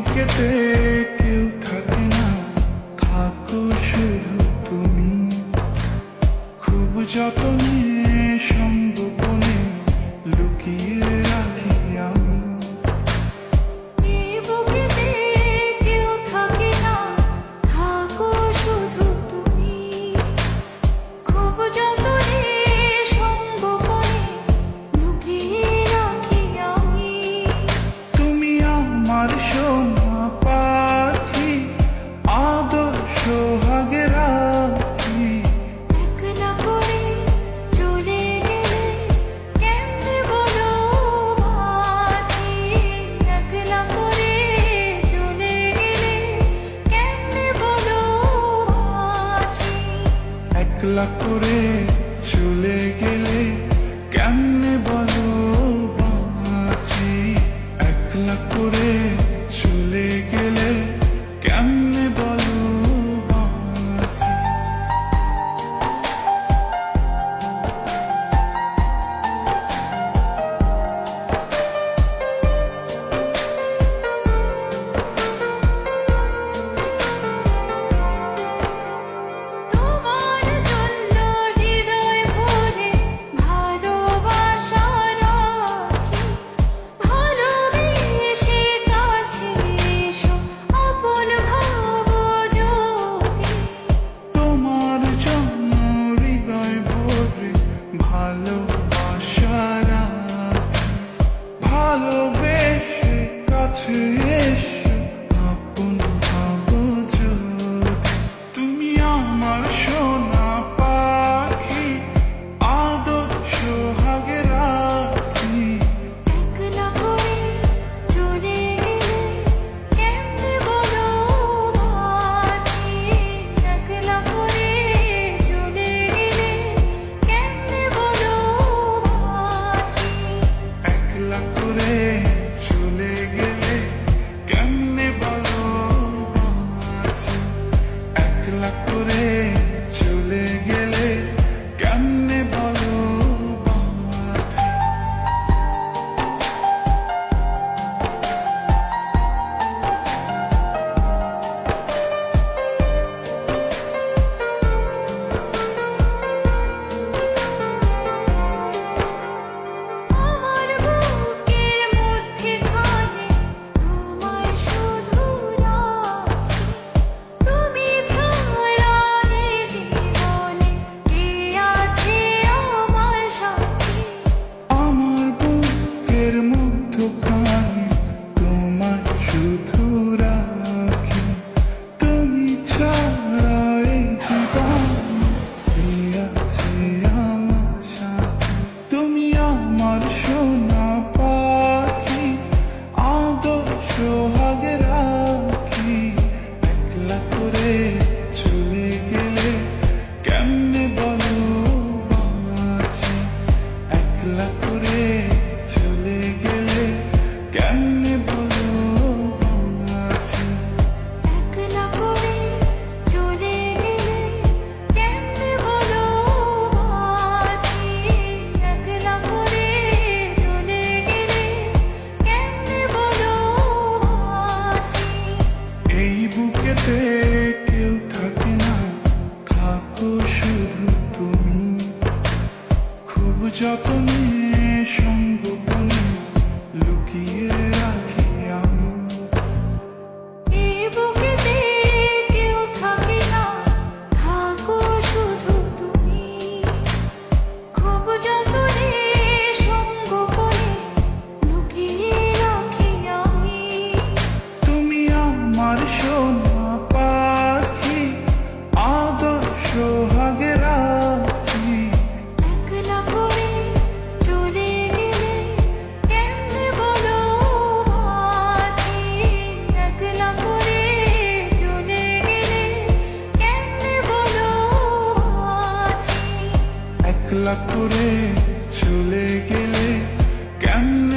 বুকেতে কেউ থাকে না, থাকো শুধু তুমি। খুব যতনে সংগোপনে লুকিয়ে রাখি আমি। আমার সোনা পাখি, আদর সোহাগে রাখি। একলা করে চলে গেলে কেমনে বলো বাঁচি। একলা করে চলে গেলে কেমনে বলো বাঁচি। একলা করে চলে গেলে কেমনে বলো বাঁচি। একলা করে চলে গেলে কেমনে বলো বাঁচি। তোমার জন্য হৃদয় ভরে ভালোবাসা রাখি। ভালোবেসে কাছে এসো আপন ভাবো যদি। তোমার জন্য হৃদয় ভরে ভালোবাসা রাখি। ভালোবেসে কাছে এসো আপন ভাবো যদি। তুমি আমার সোনা পাখি, আদর সোহাগে রাখি। একলা করে চলে গেলে কেমনে বলো বাঁচি। একলা করে চলে গেলে কেমনে বলো বাঁচি। একলা করে চলে গেলে কেমনে বলো বাঁচি। একলা করে চলে গেলে কেমনে বলো বাঁচি। আমার বুকের মধ্যে খানে তোমায় শুধু রাখি। তুমি ছাড়া এ জীবনে কে আছে আমার সাথী। আমার বুকের মধ্যখানে তোমায় শুধু রাখি। তুমি ছাড়া এই জীবনে কে আছে আমার সাথী। তুমি আমার সোনা পাখি, আদর সোহাগে রাখি। একলা করে চলে গেলে কেমনে বলো বাঁচি। একলা করে চলে গেলে কেমনে বলো বাঁচি। একলা করে চলে গেলে কেমনে বলো বাঁচি। একলা করে চলে গেলে কেমনে বলো বাঁচি। এই বুকেতে কেউ থাকে না, থাকো শুধু তুমি। খুব যতনে সংগোপনে লুকিয়ে রাখি আমি। এই বুকেতে কেউ থাকে না, থাকো শুধু তুমি। খুব যতনে সংগোপনে লুকিয়ে রাখি আমি। তুমি আমার সোনা পাখি, আদর সোহাগে রাখি। একলা করে চলে গেলে কেমনে বলো বাঁচি। একলা করে চলে গেলে কেমনে বলো বাঁচি। একলা করে চলে গেলে কেমনে